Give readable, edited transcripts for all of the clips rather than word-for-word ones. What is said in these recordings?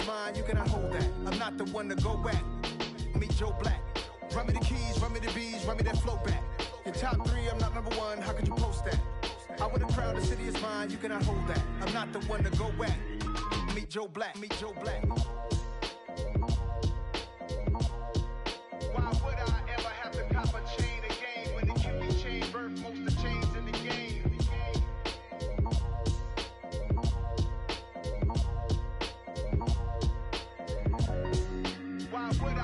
mine, you cannot hold that. I'm not the one to go back. Meet Joe Black. Run me the keys, run me the bees, run me that flow back. Your top 3, I'm not number 1, how could you post that? I win a crown, the city is mine, you cannot hold that. I'm not the one to go back. Meet Joe Black, meet Joe Black. Why would I ever have to cop a chain again when the Cuban chain birth most of the chains in the game? Why would I?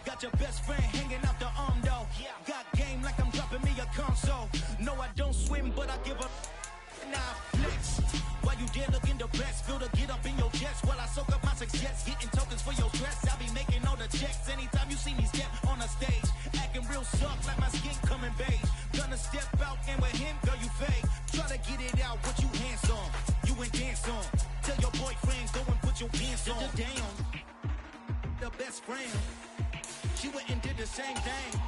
Got your best friend hanging out the arm though. Got game like I'm dropping me a console. No, I don't swim, but I give up. Nah, flex. Why you dare look in the best? Feel to get up in your chest while I soak up my success. Getting tokens for your stress. I be making all the checks anytime you see me step on a stage. Acting real soft like my skin coming beige. Gonna step out and with him, girl, you fake. Try to get it out, what you handsome. You ain't dance on. Tell your boyfriend, go and put your pants on. Damn. The best friend. She went and did the same thing.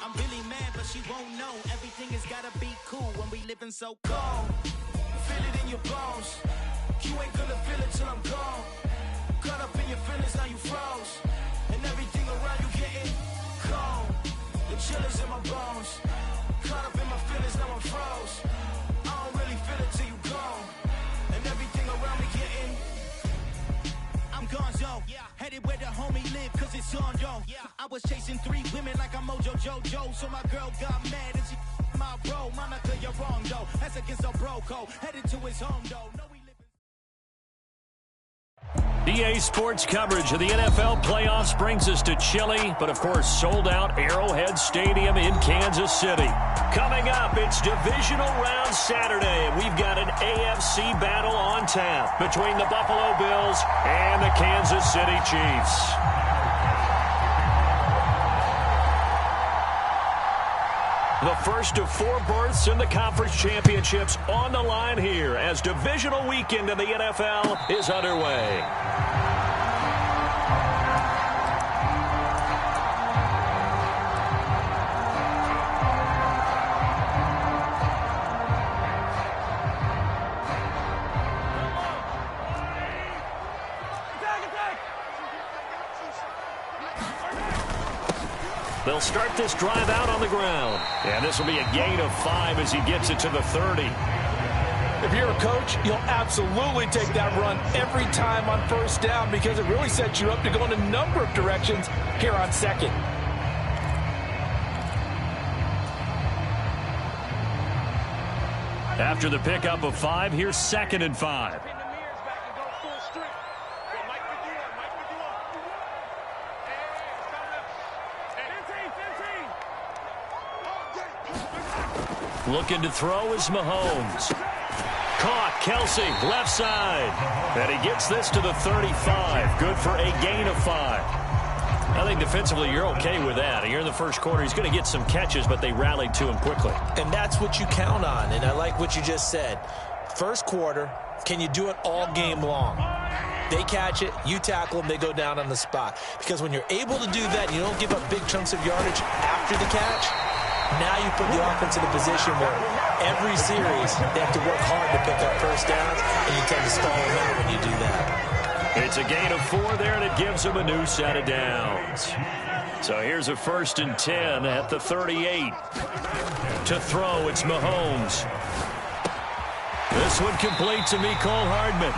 I'm really mad, but she won't know. Everything has gotta be cool when we living so cold. Feel it in your bones. You ain't gonna feel it till I'm gone. Caught up in your feelings, now you froze. And everything around you getting cold. The chill is in my bones. Caught up in my feelings, now I'm froze. I don't really feel it till you gone. And everything around me getting I'm gonzo, headed where the homie live, cause it's on, yo. I was chasing 3 women like I'm Mojo Jojo, so my girl got mad and she my bro. Monica, you're wrong, though. That's against a bro code. Headed to his home, though. No, we live EA Sports coverage of the NFL playoffs brings us to Chile, but of course sold out Arrowhead Stadium in Kansas City. Coming up, it's divisional round Saturday. We've got an AFC battle on tap between the Buffalo Bills and the Kansas City Chiefs. The first of 4 berths in the conference championships on the line here as divisional weekend in the NFL is underway. They'll start this drive out on the ground. And this will be a gain of 5 as he gets it to the 30. If you're a coach, you'll absolutely take that run every time on first down because it really sets you up to go in a number of directions here on second. After the pickup of 5, here's 2nd and 5. Looking to throw is Mahomes. Caught, Kelsey, left side. And he gets this to the 35. Good for a gain of 5. I think defensively you're okay with that. Here in the first quarter, he's going to get some catches, but they rallied to him quickly. And that's what you count on, and I like what you just said. First quarter, can you do it all game long? They catch it, you tackle them, they go down on the spot. Because when you're able to do that, you don't give up big chunks of yardage after the catch, now you put the offense in a position where every series they have to work hard to pick up first downs, and you tend to stall them out when you do that. It's a gain of 4 there, and it gives them a new set of downs. So here's a 1st and 10 at the 38. To throw, it's Mahomes. This one complete to Mecole Hardman.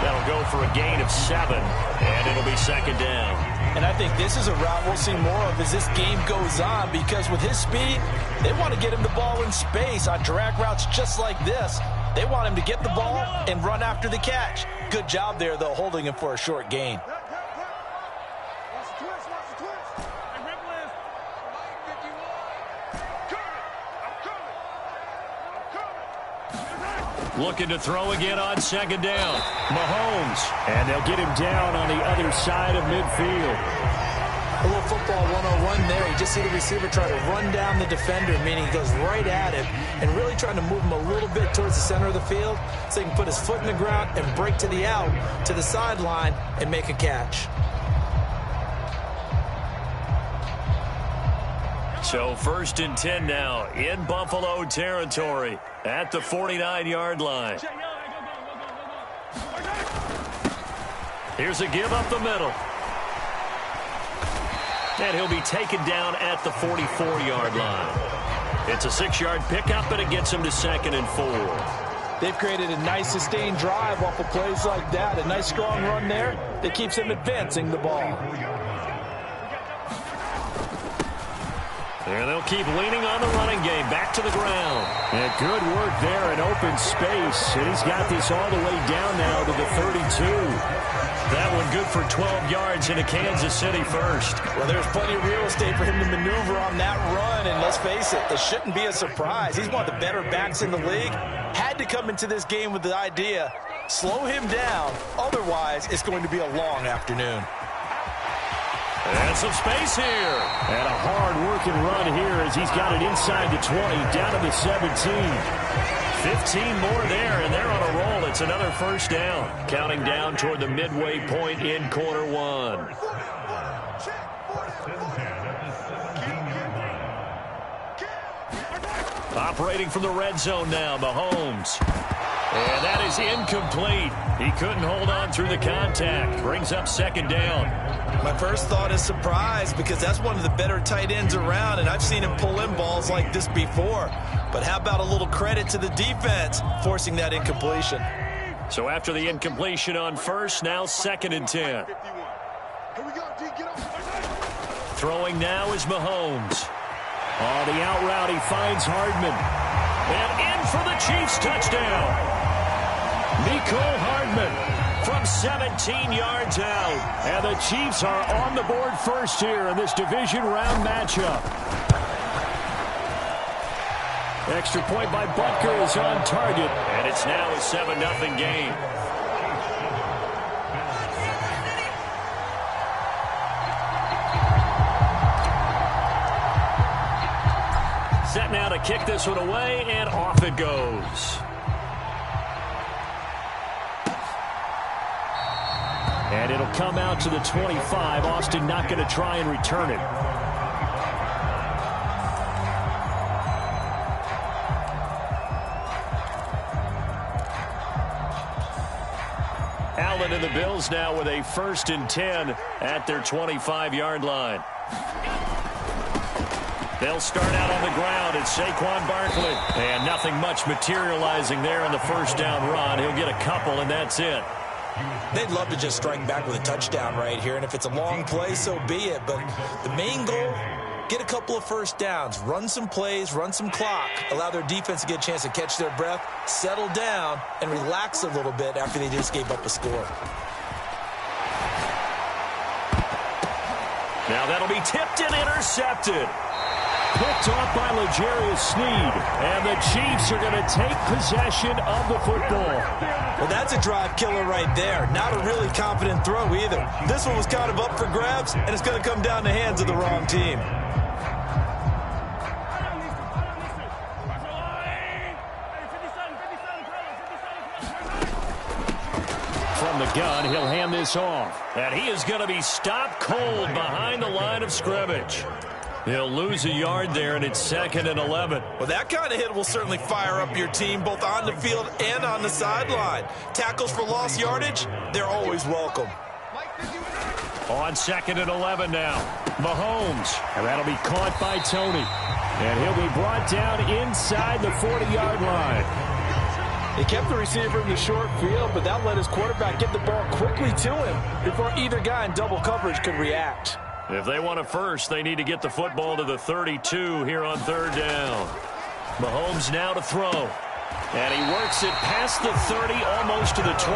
That'll go for a gain of 7, and it'll be 2nd down. And I think this is a route we'll see more of as this game goes on, because with his speed, they want to get him the ball in space on drag routes just like this. They want him to get the ball and run after the catch. Good job there, though, holding him for a short gain. Looking to throw again on 2nd down. Mahomes. And they'll get him down on the other side of midfield. A little football 101 there. You just see the receiver try to run down the defender, meaning he goes right at him and really trying to move him a little bit towards the center of the field so he can put his foot in the ground and break to the out, to the sideline, and make a catch. So 1st and 10 now in Buffalo territory at the 49-yard line. Here's a give up the middle. And he'll be taken down at the 44-yard line. It's a 6-yard pickup, and it gets him to 2nd and 4. They've created a nice sustained drive off of plays like that. A nice strong run there that keeps them advancing the ball. And they'll keep leaning on the running game. Back to the ground. And good work there in open space. And he's got this all the way down now to the 32. That one good for 12 yards into Kansas City first. Well, there's plenty of real estate for him to maneuver on that run. And let's face it, it shouldn't be a surprise. He's one of the better backs in the league. Had to come into this game with the idea, slow him down. Otherwise, it's going to be a long afternoon. And some space here. And a hard-working run here as he's got it inside the 20, down to the 17. 15 more there, and they're on a roll. It's another first down. Counting down toward the midway point in quarter one. Operating from the red zone now, Mahomes. And that is incomplete. He couldn't hold on through the contact. Brings up 2nd down. My first thought is surprise because that's one of the better tight ends around, and I've seen him pull in balls like this before. But how about a little credit to the defense forcing that incompletion? So after the incompletion on first, now 2nd and 10. Throwing now is Mahomes. On the out route, he finds Hardman. And in for the Chiefs touchdown. Mecole Hardman from 17 yards out. And the Chiefs are on the board first here in this division round matchup. Extra point by Butker is on target. And it's now a 7-0 game. Set now to kick this one away, and off it goes. And it'll come out to the 25. Austin not going to try and return it. Allen and the Bills now with a 1st and 10 at their 25-yard line. They'll start out on the ground. It's Saquon Barkley. And nothing much materializing there in the first down run. He'll get a couple, and that's it. They'd love to just strike back with a touchdown right here, and if it's a long play, so be it. But the main goal, get a couple of first downs, run some plays, run some clock, allow their defense to get a chance to catch their breath, settle down, and relax a little bit after they just gave up a score. Now that'll be tipped and intercepted. Picked off by L'Jarius Sneed. And the Chiefs are going to take possession of the football. Well, that's a drive killer right there. Not a really confident throw either. This one was kind of up for grabs, and it's going to come down the hands of the wrong team. From the gun, he'll hand this off. And he is going to be stopped cold behind the line of scrimmage. He'll lose a yard there, and it's 2nd and 11. Well, that kind of hit will certainly fire up your team, both on the field and on the sideline. Tackles for lost yardage, they're always welcome. On 2nd and 11 now, Mahomes. And that'll be caught by Tony. And he'll be brought down inside the 40-yard line. He kept the receiver in the short field, but that let his quarterback get the ball quickly to him before either guy in double coverage could react. If they want a first, they need to get the football to the 32 here on 3rd down. Mahomes now to throw. And he works it past the 30, almost to the 25.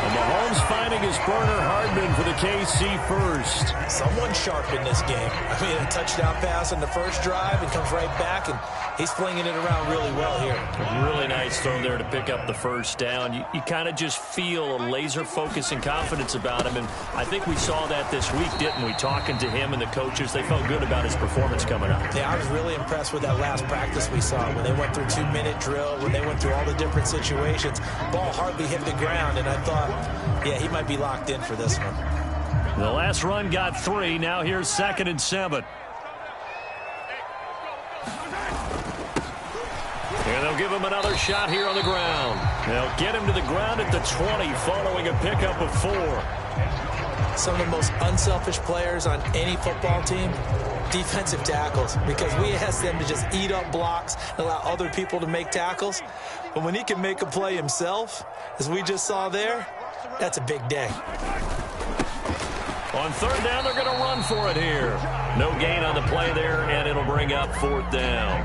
And Mahomes finding his burner, Hardman for the KC first. Someone sharp in this game. I mean, a touchdown pass on the first drive and comes right back, and he's flinging it around really well here. Really nice throw there to pick up the first down. You kind of just feel a laser focus and confidence about him, and I think we saw that this week, didn't we? Talking to him and the coaches, they felt good about his performance coming up. Yeah, I was really impressed with that last practice we saw when they went through 2-minute drill, when they went through all the different situations. Ball hardly hit the ground, and I thought, yeah, he might be locked in for this one. The last run got 3. Now here's 2nd and 7. And they'll give him another shot here on the ground. They'll get him to the ground at the 20 following a pickup of 4. Some of the most unselfish players on any football team, defensive tackles, because we ask them to just eat up blocks and allow other people to make tackles. But when he can make a play himself, as we just saw there, that's a big day. On 3rd down, they're going to run for it here. No gain on the play there, and it'll bring up 4th down.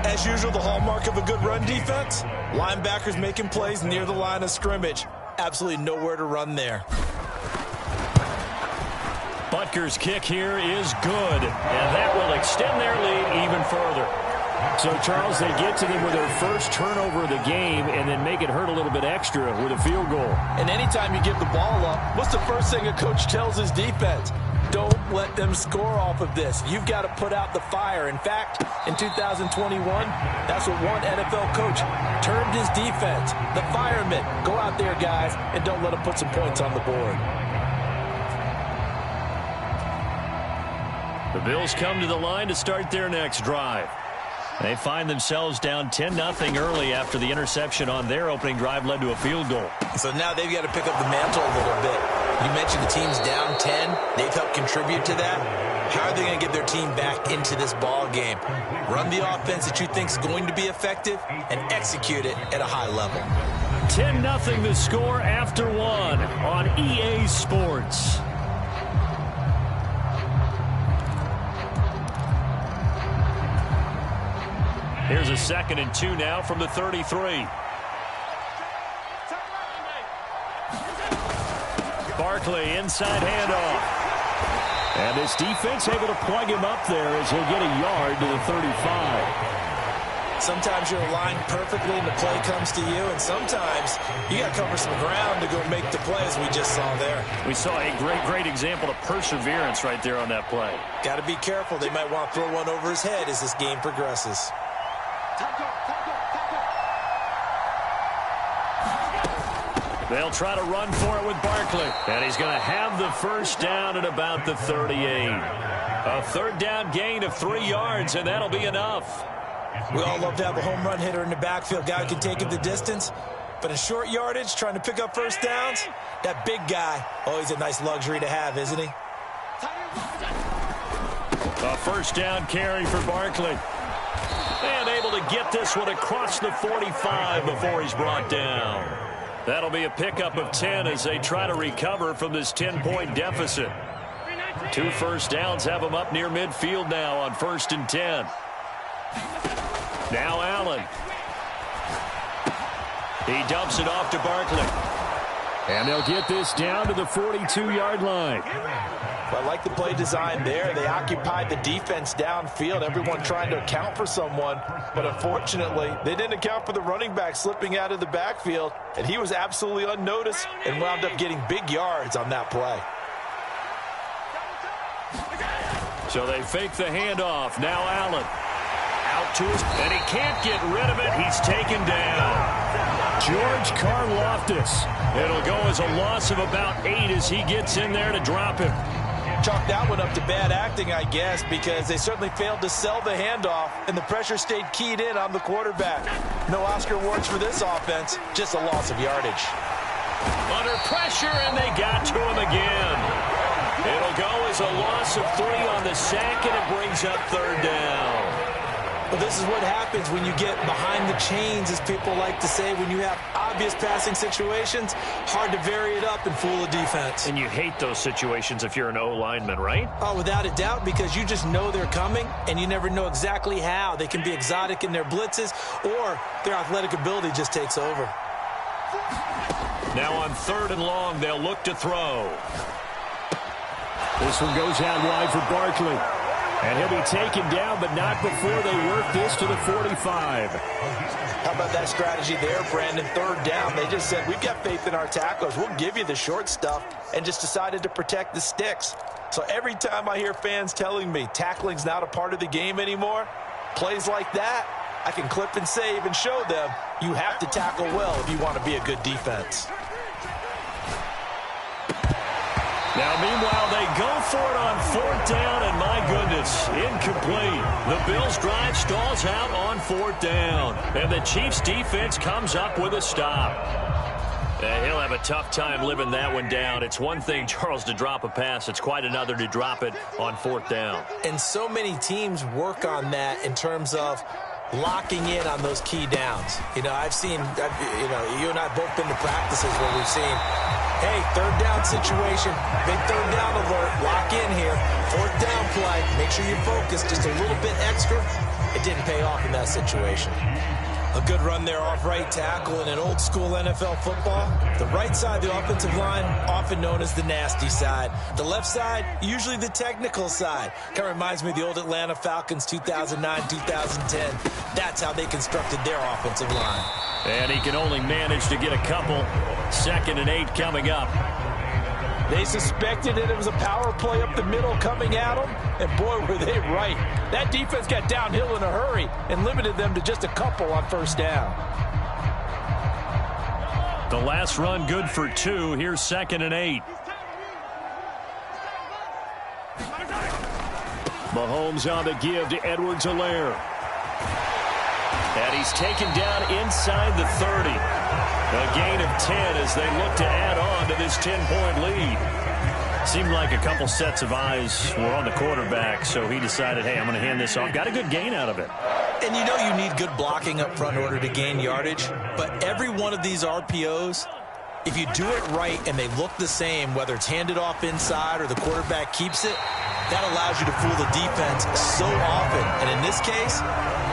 As usual, the hallmark of a good run defense, linebackers making plays near the line of scrimmage. Absolutely nowhere to run there. Butker's kick here is good, and that will extend their lead even further. So, Charles, they get to them with their first turnover of the game and then make it hurt a little bit extra with a field goal. And anytime you give the ball up, what's the first thing a coach tells his defense? Don't let them score off of this. You've got to put out the fire. In fact, in 2021, that's what one NFL coach termed his defense. The firemen. Go out there, guys, and don't let them put some points on the board. The Bills come to the line to start their next drive. They find themselves down 10-0 early after the interception on their opening drive led to a field goal. So now they've got to pick up the mantle a little bit. You mentioned the team's down 10. They've helped contribute to that. How are they going to get their team back into this ball game? Run the offense that you think is going to be effective and execute it at a high level. 10-0 the score after 1 on EA Sports. Here's a 2nd and 2 now from the 33. Barkley inside handoff. And this defense able to plug him up there as he'll get a yard to the 35. Sometimes you're aligned perfectly and the play comes to you, and sometimes you got to cover some ground to go make the play, as we just saw there. We saw a great example of perseverance right there on that play. Got to be careful. They might want to throw one over his head as this game progresses. They'll try to run for it with Barkley. And he's going to have the first down at about the 38. A 3rd down gain of 3 yards, and that'll be enough. We all love to have a home run hitter in the backfield. Guy who can take it the distance. But in short yardage, trying to pick up first downs, that big guy, always a nice luxury to have, isn't he? A first down carry for Barkley. And able to get this one across the 45 before he's brought down. That'll be a pickup of 10 as they try to recover from this 10-point deficit. 2 first downs have them up near midfield now on 1st and 10. Now Allen. He dumps it off to Barkley. And they'll get this down to the 42-yard line. I like the play design there. They occupied the defense downfield, everyone trying to account for someone. But unfortunately, they didn't account for the running back slipping out of the backfield. And he was absolutely unnoticed and wound up getting big yards on that play. So they fake the handoff. Now Allen. Out to his, and he can't get rid of it. He's taken down. George Karlaftis. It'll go as a loss of about 8 as he gets in there to drop him. Chalk that one up to bad acting, I guess, because they certainly failed to sell the handoff, and the pressure stayed keyed in on the quarterback. No Oscar awards for this offense, just a loss of yardage. Under pressure, and they got to him again. It'll go as a loss of 3 on the sack, and it brings up 3rd down. Well, this is what happens when you get behind the chains, as people like to say. When you have obvious passing situations, hard to vary it up and fool a defense. And you hate those situations if you're an O-lineman, right? Oh, without a doubt, because you just know they're coming, and you never know exactly how. They can be exotic in their blitzes, or their athletic ability just takes over. Now on 3rd and long, they'll look to throw. This one goes out wide for Barkley. And he'll be taken down, but not before they work this to the 45. How about that strategy there, Brandon? 3rd down. They just said, we've got faith in our tackles. We'll give you the short stuff, and just decided to protect the sticks. So every time I hear fans telling me tackling's not a part of the game anymore, plays like that, I can clip and save and show them you have to tackle well if you want to be a good defense. Now, meanwhile, they go for it on 4th down, and my goodness, incomplete. The Bills' drive stalls out on 4th down, and the Chiefs' defense comes up with a stop. He'll have a tough time living that one down. It's one thing, Charles, to drop a pass. It's quite another to drop it on 4th down. And so many teams work on that in terms of locking in on those key downs. You know, you and I both been to practices where we've seen, hey, 3rd down situation, big 3rd down alert, lock in here, 4th down play, make sure you're focused just a little bit extra. It didn't pay off in that situation. A good run there off right tackle in an old school NFL football. The right side of the offensive line, often known as the nasty side. The left side, usually the technical side. Kind of reminds me of the old Atlanta Falcons 2009-2010. That's how they constructed their offensive line. And he can only manage to get a couple. 2nd and 8 coming up. They suspected that it was a power play up the middle coming at them, and boy, were they right. That defense got downhill in a hurry and limited them to just a couple on 1st down. The last run good for 2. Here's 2nd and 8. Mahomes on the give to Edwards-Helaire. And he's taken down inside the 30. A gain of 10 as they look to add on to this 10-point lead. Seemed like a couple sets of eyes were on the quarterback, so he decided, hey, I'm going to hand this off. Got a good gain out of it. And you know you need good blocking up front in order to gain yardage, but every one of these RPOs, if you do it right and they look the same, whether it's handed off inside or the quarterback keeps it, that allows you to fool the defense so often. And in this case,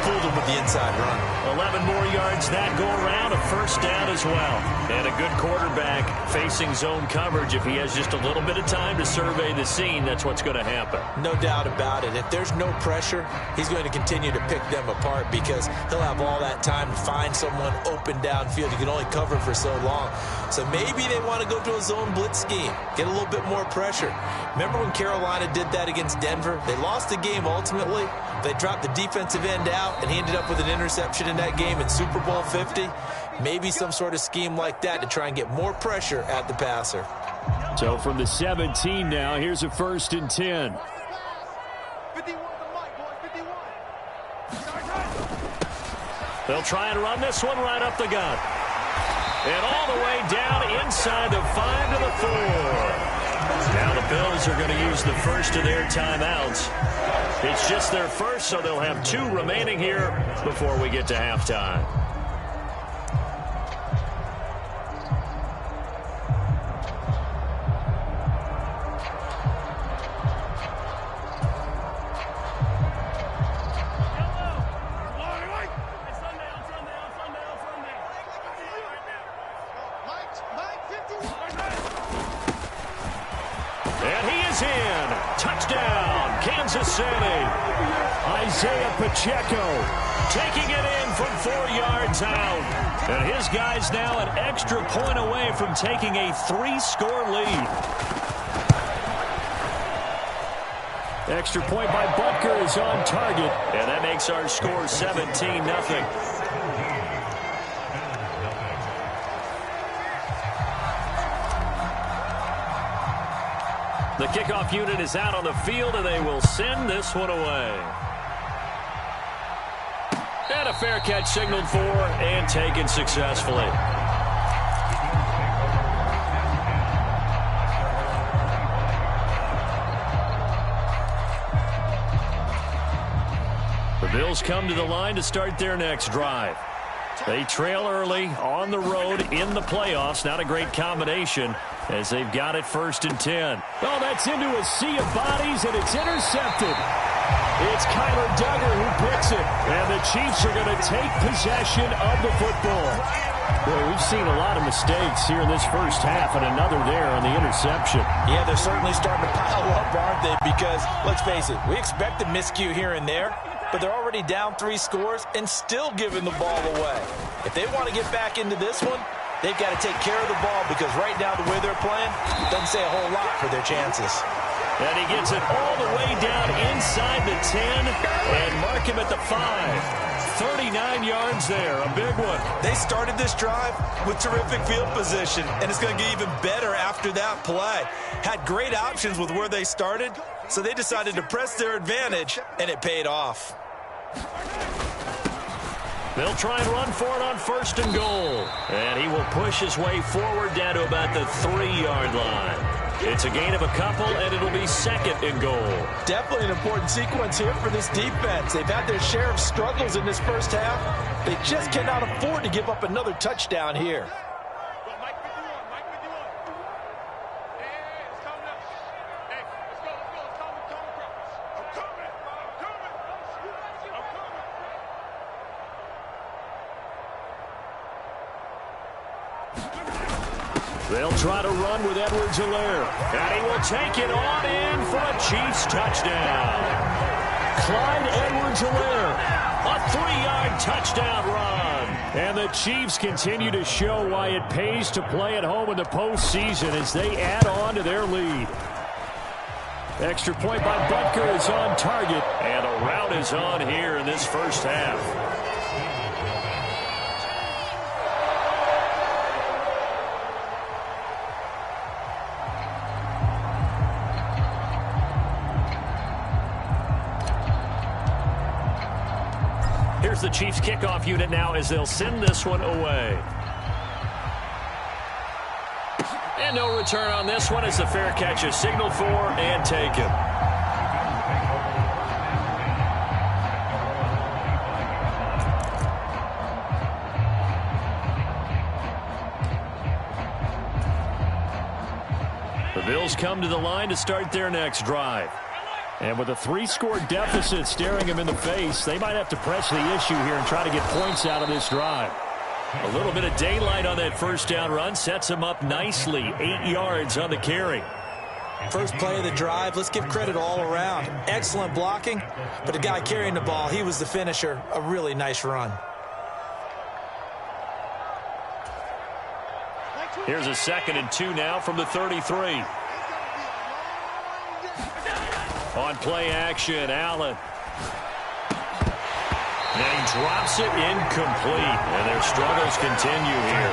fooled him with the inside run. 11 more yards that go around, a 1st down as well. And a good quarterback facing zone coverage. If he has just a little bit of time to survey the scene, that's what's going to happen. No doubt about it. If there's no pressure, he's going to continue to pick them apart because he'll have all that time to find someone open downfield. You can only cover for so long. So maybe they want to go to a zone blitz scheme, get a little bit more pressure. Remember when Carolina did that against Denver? They lost the game ultimately. They dropped the defensive end out, and he ended up with an interception in that game in Super Bowl 50. Maybe some sort of scheme like that to try and get more pressure at the passer. So from the 17 now, here's a 1st and 10. They'll try and run this one right up the gut. And all the way down inside the 5 to the 4. Now the Bills are going to use the first of their timeouts. It's just their first, so they'll have 2 remaining here before we get to halftime. Isaiah Pacheco taking it in from 4 yards out. And his guy's now an extra point away from taking a 3-score lead. Extra point by Butker is on target. And that makes our score 17-0. The kickoff unit is out on the field, and they will send this one away. And a fair catch signaled for and taken successfully. The Bills come to the line to start their next drive. They trail early on the road in the playoffs. Not a great combination as they've got it 1st and 10. Oh, that's into a sea of bodies, and it's intercepted. It's Kyler Duggar who picks it, and the Chiefs are going to take possession of the football. Boy, we've seen a lot of mistakes here in this first half, and another there on the interception. Yeah, they're certainly starting to pile up, aren't they? Because, let's face it, we expect a miscue here and there, but they're already down 3 scores and still giving the ball away. If they want to get back into this one, they've got to take care of the ball, because right now the way they're playing doesn't say a whole lot for their chances. And he gets it all the way down inside the 10 and mark him at the 5. 39 yards there, a big one. They started this drive with terrific field position, and it's going to get even better after that play. Had great options with where they started, so they decided to press their advantage, and it paid off. They'll try and run for it on 1st and goal. And he will push his way forward down to about the 3-yard line. It's a gain of a couple, and it'll be 2nd and goal. Definitely an important sequence here for this defense. They've had their share of struggles in this first half. They just cannot afford to give up another touchdown here. They'll try to run with Edwards-Helaire. And he will take it on in for a Chiefs touchdown. Clyde Edwards-Helaire. A 3-yard touchdown run. And the Chiefs continue to show why it pays to play at home in the postseason as they add on to their lead. Extra point by Butker is on target. And a rout is on here in this first half. Here's the Chiefs kickoff unit now as they'll send this one away. And no return on this one as the fair catch is signaled for and taken. The Bills come to the line to start their next drive. And with a 3-score deficit staring him in the face, they might have to press the issue here and try to get points out of this drive. A little bit of daylight on that first down run sets him up nicely. 8 yards on the carry. First play of the drive, let's give credit all around. Excellent blocking, but the guy carrying the ball, he was the finisher. A really nice run. Here's a 2nd and 2 now from the 33. On play action, Allen. And he drops it incomplete. And their struggles continue here.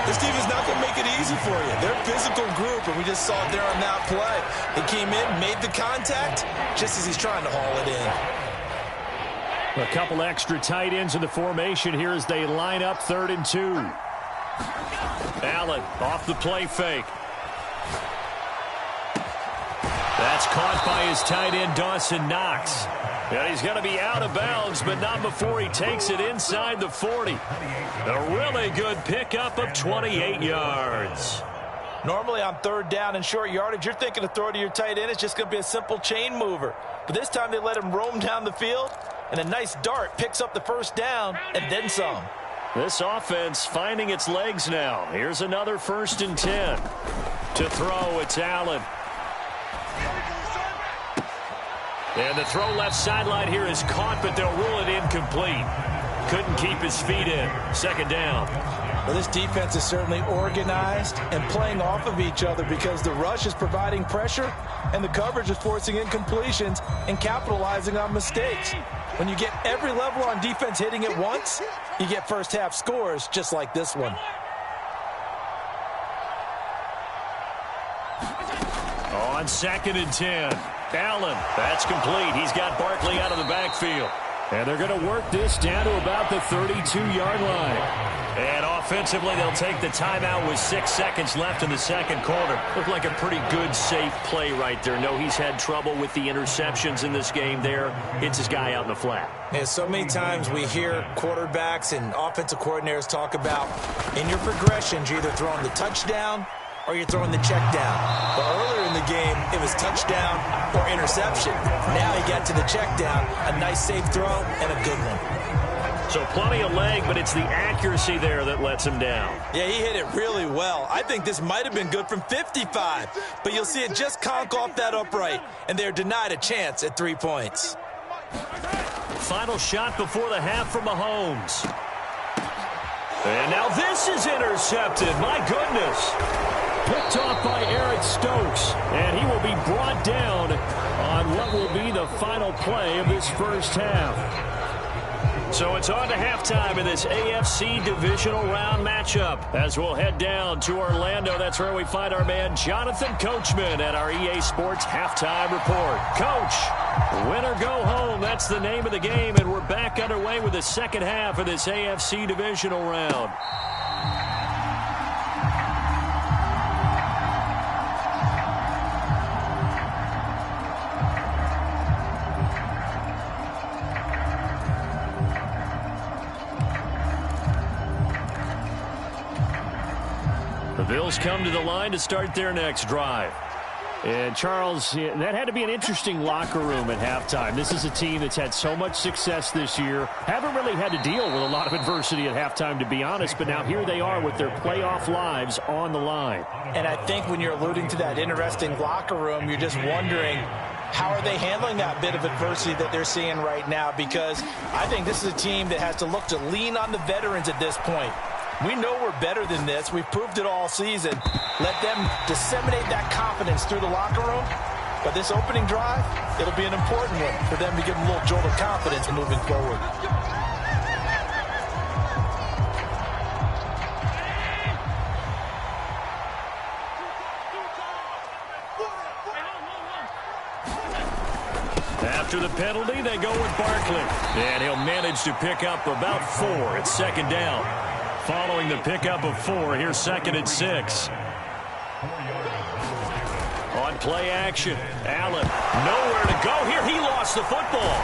This team is not going to make it easy for you. They're a physical group, and we just saw it there on that play. He came in, made the contact, just as he's trying to haul it in. A couple extra tight ends in the formation here as they line up 3rd and 2. Allen off the play fake. That's caught by his tight end, Dawson Knox. And he's going to be out of bounds, but not before he takes it inside the 40. A really good pickup of 28 yards. Normally on 3rd down and short yardage, you're thinking to throw to your tight end. It's just going to be a simple chain mover. But this time they let him roam down the field, and a nice dart picks up the first down and then some. This offense finding its legs now. Here's another 1st and 10. To throw, it's Allen. And the throw left sideline here is caught, but they'll rule it incomplete. Couldn't keep his feet in. 2nd down. Well, this defense is certainly organized and playing off of each other because the rush is providing pressure and the coverage is forcing incompletions and capitalizing on mistakes. When you get every level on defense hitting at once, you get first half scores just like this one. On 2nd and 10. Allen, that's complete. He's got Barkley out of the backfield. And they're going to work this down to about the 32-yard line. And offensively, they'll take the timeout with 6 seconds left in the 2nd quarter. Looked like a pretty good, safe play right there. No, he's had trouble with the interceptions in this game there. Hits his guy out in the flat. And so many times we hear quarterbacks and offensive coordinators talk about in your progressions, you're either throwing the touchdown or you're throwing the check down. But earlier in the game, it was touchdown or interception. Now he got to the check down, a nice safe throw, and a good one. So plenty of leg, but it's the accuracy there that lets him down. Yeah, he hit it really well. I think this might have been good from 55, but you'll see it just conk off that upright, and they're denied a chance at 3 points. Final shot before the half from Mahomes. And now this is intercepted. My goodness. Picked off by Eric Stokes, and he will be brought down on what will be the final play of this first half. So it's on to halftime in this AFC divisional round matchup. As we'll head down to Orlando, that's where we find our man Jonathan Coachman at our EA Sports Halftime Report. Coach, win or go home, that's the name of the game, and we're back underway with the second half of this AFC divisional round. The Bills come to the line to start their next drive. And, Charles, that had to be an interesting locker room at halftime. This is a team that's had so much success this year. Haven't really had to deal with a lot of adversity at halftime, to be honest. But now here they are with their playoff lives on the line. And I think when you're alluding to that interesting locker room, you're just wondering, how are they handling that bit of adversity that they're seeing right now? Because I think this is a team that has to look to lean on the veterans at this point. We know we're better than this. We've proved it all season. Let them disseminate that confidence through the locker room. But this opening drive, it'll be an important one for them to give them a little jolt of confidence moving forward. After the penalty, they go with Barkley. And he'll manage to pick up about 4 at second down. Following the pickup of 4, here's 2nd and 6. On play action, Allen, nowhere to go here. He lost the football.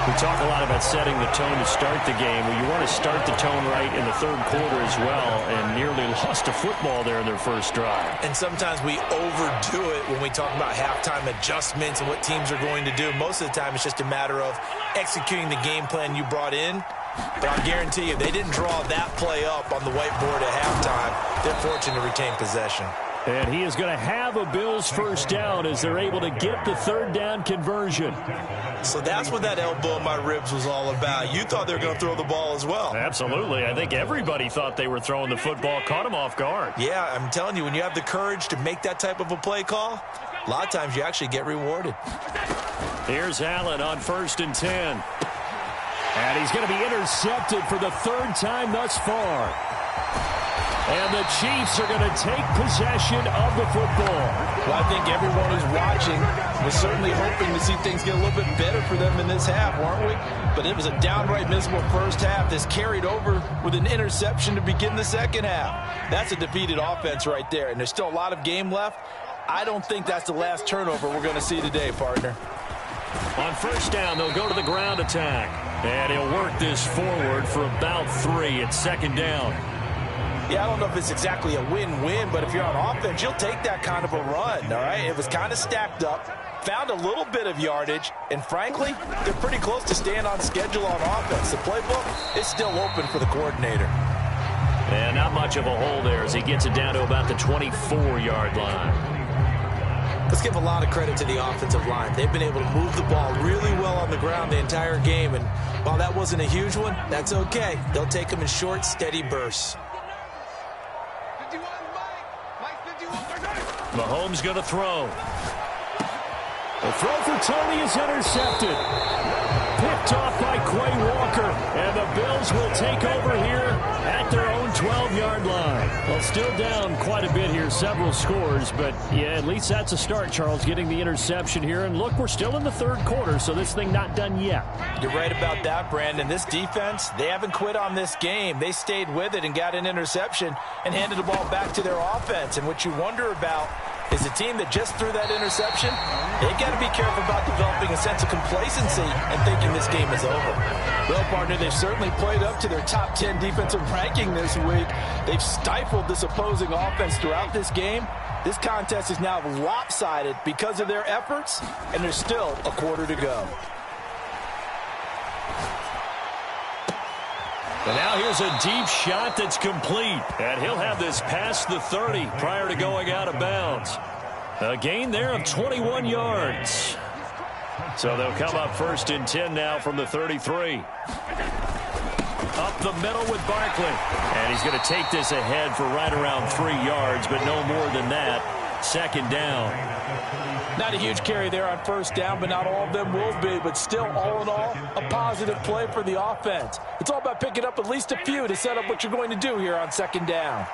We talk a lot about setting the tone to start the game. Well, you want to start the tone right in the third quarter as well, and nearly lost a football there in their first drive. And sometimes we overdo it when we talk about halftime adjustments and what teams are going to do. Most of the time, it's just a matter of executing the game plan you brought in. But I'll guarantee you, they didn't draw that play up on the whiteboard at halftime. They're fortunate to retain possession. And he is going to have a Bills first down as they're able to get the third down conversion. So that's what that elbow in my ribs was all about. You thought they were going to throw the ball as well. Absolutely. I think everybody thought they were throwing the football, caught them off guard. Yeah, I'm telling you, when you have the courage to make that type of a play call, a lot of times you actually get rewarded. Here's Allen on 1st and 10. And he's going to be intercepted for the third time thus far. And the Chiefs are going to take possession of the football. Well, I think everyone who's watching was certainly hoping to see things get a little bit better for them in this half, weren't we? But it was a downright miserable first half. This carried over with an interception to begin the second half. That's a defeated offense right there, and there's still a lot of game left. I don't think that's the last turnover we're going to see today, partner. On first down, they'll go to the ground attack. And he'll work this forward for about 3 at second down. Yeah, I don't know if it's exactly a win-win, but if you're on offense, you'll take that kind of a run, all right? It was kind of stacked up, found a little bit of yardage, and frankly, they're pretty close to staying on schedule on offense. The playbook is still open for the coordinator. And not much of a hole there as he gets it down to about the 24-yard line. Let's give a lot of credit to the offensive line. They've been able to move the ball really well on the ground the entire game, and while that wasn't a huge one, that's okay. They'll take them in short, steady bursts. Mahomes going to throw. The throw for Tony is intercepted. Picked off by Quay Walker. And the Bills will take over here at their own 12-yard line. Well, still down quite a bit here, several scores. But, yeah, at least that's a start, Charles, getting the interception here. And, look, we're still in the third quarter, so this thing not done yet. You're right about that, Brandon. This defense, they haven't quit on this game. They stayed with it and got an interception and handed the ball back to their offense. And what you wonder about is a team that just threw that interception, they've got to be careful about developing a sense of complacency and thinking this game is over. Well, partner, they've certainly played up to their top 10 defensive ranking this week. They've stifled this opposing offense throughout this game. This contest is now lopsided because of their efforts, and there's still a quarter to go. And now here's a deep shot that's complete. And he'll have this past the 30 prior to going out of bounds. A gain there of 21 yards. So they'll come up 1st and 10 now from the 33. Up the middle with Barkley. And he's going to take this ahead for right around 3 yards, but no more than that. 2nd down. Not a huge carry there on 1st down, but not all of them will be. But still, all in all, a positive play for the offense. It's all about picking up at least a few to set up what you're going to do here on 2nd down.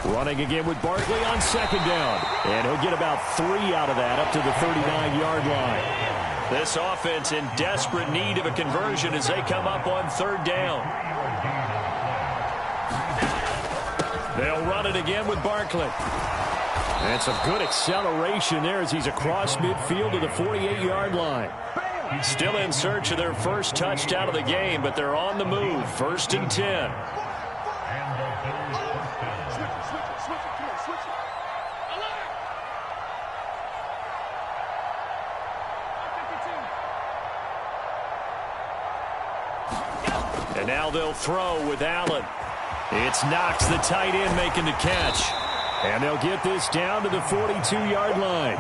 Running again with Barkley on 2nd down. And he'll get about 3 out of that up to the 39-yard line. This offense in desperate need of a conversion as they come up on 3rd down. They'll run it again with Barkley. And some good acceleration there as he's across midfield to the 48-yard line. Still in search of their first touchdown of the game, but they're on the move. 1st and 10. And now they'll throw with Allen. It's Knox, the tight end, making the catch. And they'll get this down to the 42-yard line.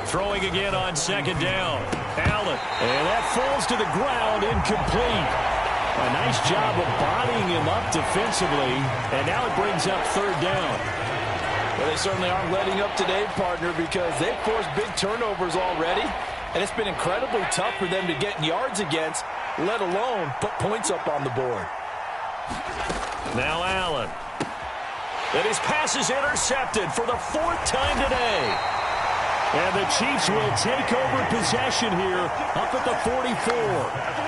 Throwing again on 2nd down. Allen. And that falls to the ground, incomplete. A nice job of bodying him up defensively. And now it brings up 3rd down. Well, they certainly aren't letting up today, partner, because they've forced big turnovers already. And it's been incredibly tough for them to get yards against, let alone put points up on the board. Now Allen. And his pass is intercepted for the 4th time today. And the Chiefs will take over possession here up at the 44.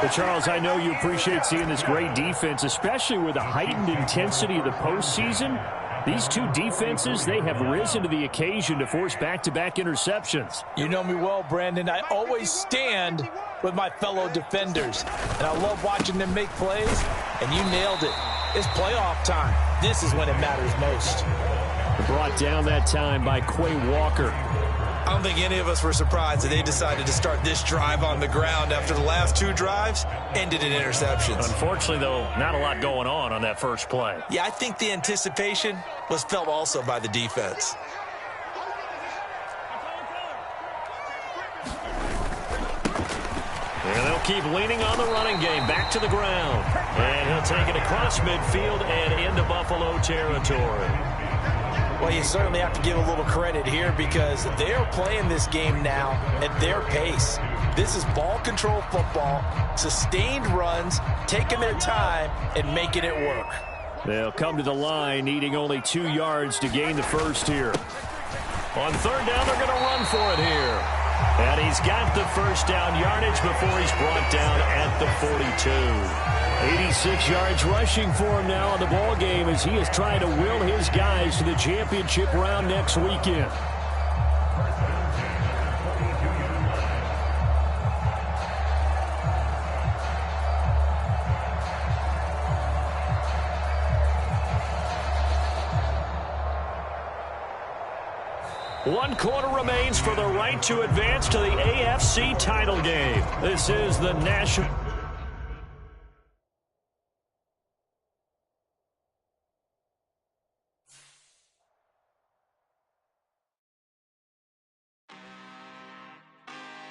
Well, Charles, I know you appreciate seeing this great defense, especially with the heightened intensity of the postseason. These two defenses, they have risen to the occasion to force back-to-back interceptions. You know me well, Brandon. I always stand with my fellow defenders. And I love watching them make plays, and you nailed it. It's playoff time. This is when it matters most. Brought down that time by Quay Walker. I don't think any of us were surprised that they decided to start this drive on the ground after the last 2 drives ended in interceptions. Unfortunately, though, not a lot going on that first play. Yeah, I think the anticipation was felt also by the defense. And they'll keep leaning on the running game. Back to the ground. And he'll take it across midfield and into Buffalo territory. Well, you certainly have to give a little credit here because they're playing this game now at their pace. This is ball control football, sustained runs, taking their time and making it work. They'll come to the line, needing only 2 yards to gain the first here. On 3rd down, they're going to run for it here. And he's got the first down yardage before he's brought down at the 42. 86 yards rushing for him now in the ball game as he is trying to will his guys to the championship round next weekend. One quarter remains for the right to advance to the AFC title game. This is the national.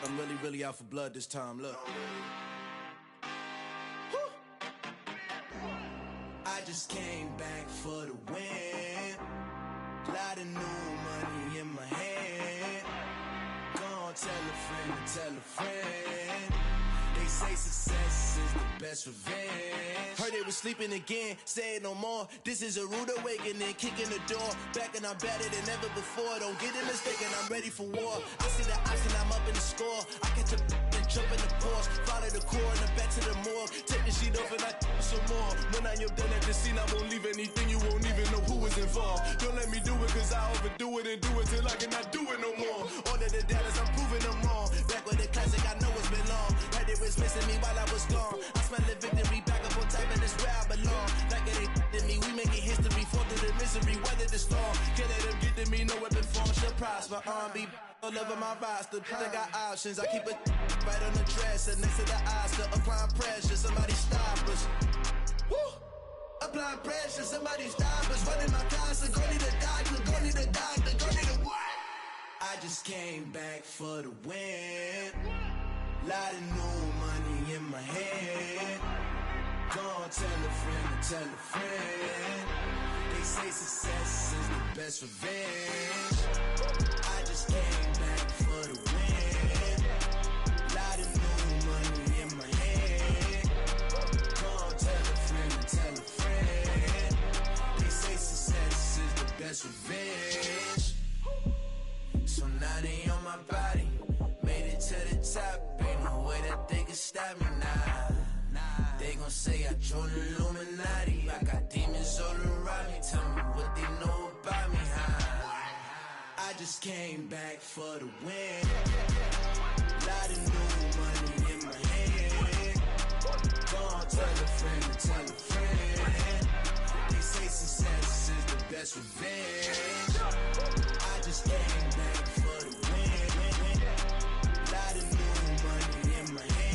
I'm really out for blood this time, look. I just came back for the win. Lot of new money in my hand. Go on, tell a friend to tell a friend. They say success is the best revenge. Heard they was sleeping again, say it no more. This is a rude awakening, kicking the door. Back and I'm better than ever before. Don't get it mistaken, I'm ready for war. I see the option, I'm up in the score. I catch a and jump in the Porsche. Follow the core and then back to the morgue. Take the sheet off and I some more. When I am done at the scene, I won't leave anything. You won't even know who was involved. Don't let me do it, cause I overdo it and do it till I cannot do it no more. All of the doubters, I'm proving them wrong. Back with the classic, I know it's been long. Heard it was missing me while I was gone. I smell the victory, back up on type, and it's where I belong. Like it ain't me, we making history, fall through the misery, weather this storm. Can't let them get to me, no weapon form should prosper. R&B all over my roster. I got options. I keep it right on the dresser next to the Oscar. Applying pressure, somebody stop us. Woo! Applying pressure, somebody stop us. Running my closet, go need a doctor, go need a doctor, go need a what? I just came back for the win. Lot of new money in my hand. Gonna tell a friend to tell a friend. They say success is the best revenge. I just came back for the win. Lot of new money in my hand. Gonna tell a friend to tell a friend. They say success is the best revenge. So now they on my body. Made it to the top. Ain't no way that they can stop me now. They gon' say I joined the Illuminati. I got demons all around me. Tell me what they know about me, huh? I just came back for the win. Lot of new money in my hand. Gonna tell a friend to tell a friend. They say success is the best revenge. I just came back for the win. Lot of new money in my hand.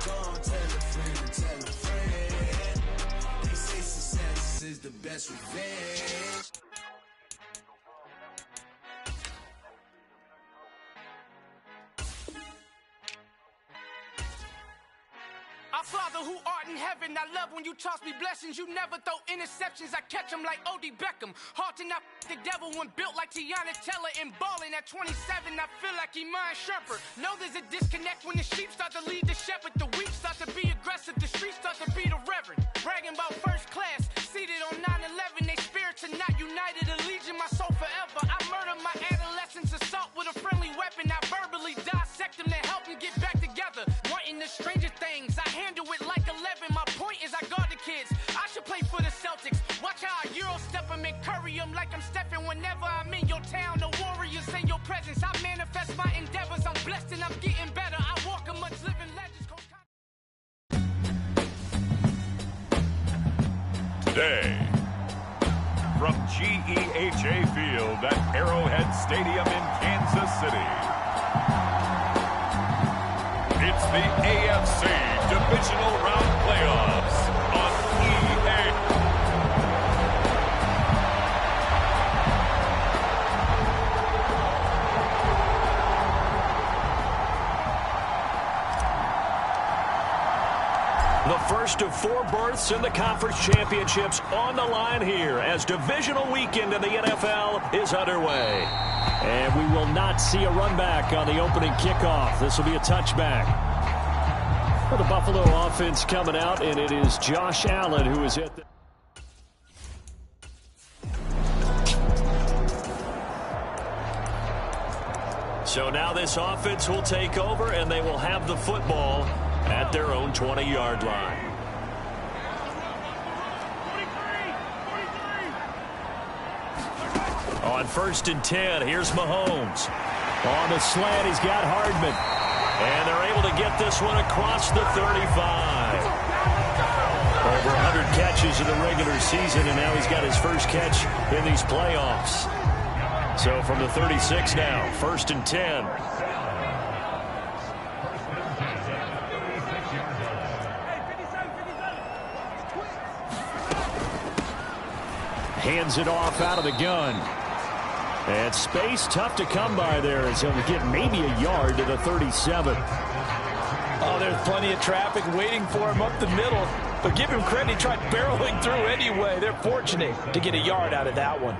Gonna tell a friend to tell a friend. They say success is the best revenge. Our Father who art in heaven, I love when you toss me blessings. You never throw interceptions, I catch them like O.D. Beckham. Hard to not the devil when built like Tiana Teller and balling at 27. I feel like Iman Shumpert. Know there's a disconnect when the sheep start to lead the shepherd. The weak start to be aggressive, the streets start to be the reverend. Bragging about first class, seated on 9/11. They spirits are not united, a legion, my soul forever. I murder my adolescence, assault with a friendly weapon. I verbally dissect them to help them get back together. Wanting the stranger things, I handle it like 11. My point is I guard the kids. I should play for the Celtics. Watch how I Euro step them and curry them like I'm Stephen. Whenever I'm in your town, the Warriors in your presence. I manifest my endeavors. I'm blessed and I'm getting better. I walk amongst living legends. Today, from GEHA Field at Arrowhead Stadium in Kansas City, it's the AFC Divisional Round Playoffs on EA. The first of 4 berths in the conference championships on the line here as divisional weekend in the NFL is underway. And we will not see a run back on the opening kickoff. This will be a touchback. For the Buffalo offense coming out, and it is Josh Allen who is at the... So now this offense will take over, and they will have the football at their own 20-yard line. On 1st and 10, here's Mahomes. On the slant, he's got Hardman. And they're able to get this one across the 35. Over 100 catches in the regular season, and now he's got his first catch in these playoffs. So from the 36 now, 1st and 10. Hands it off out of the gun. And space tough to come by there as he'll get maybe a yard to the 37. Oh, there's plenty of traffic waiting for him up the middle. But give him credit, he tried barreling through anyway. They're fortunate to get a yard out of that one.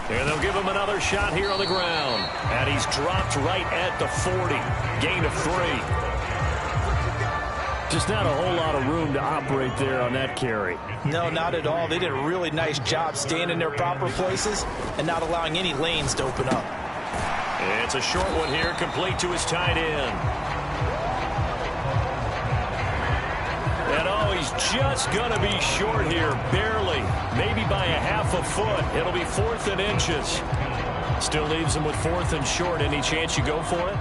And they'll give him another shot here on the ground. And he's dropped right at the 40. Gain of 3. Just not a whole lot of room to operate there on that carry. No, not at all. They did a really nice job staying in their proper places and not allowing any lanes to open up. It's a short one here, complete to his tight end. And oh, he's just going to be short here, barely. Maybe by a half a foot. It'll be 4th and inches. Still leaves him with 4th and short. Any chance you go for it?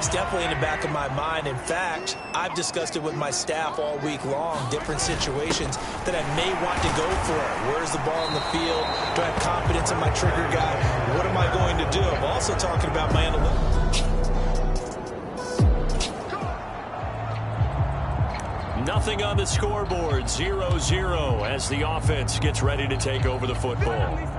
It's definitely in the back of my mind. In fact, I've discussed it with my staff all week long, different situations that I may want to go for. Where's the ball in the field? Do I have confidence in my trigger guy? What am I going to do? I'm also talking about my analytics. Nothing on the scoreboard, 0-0 as the offense gets ready to take over the football.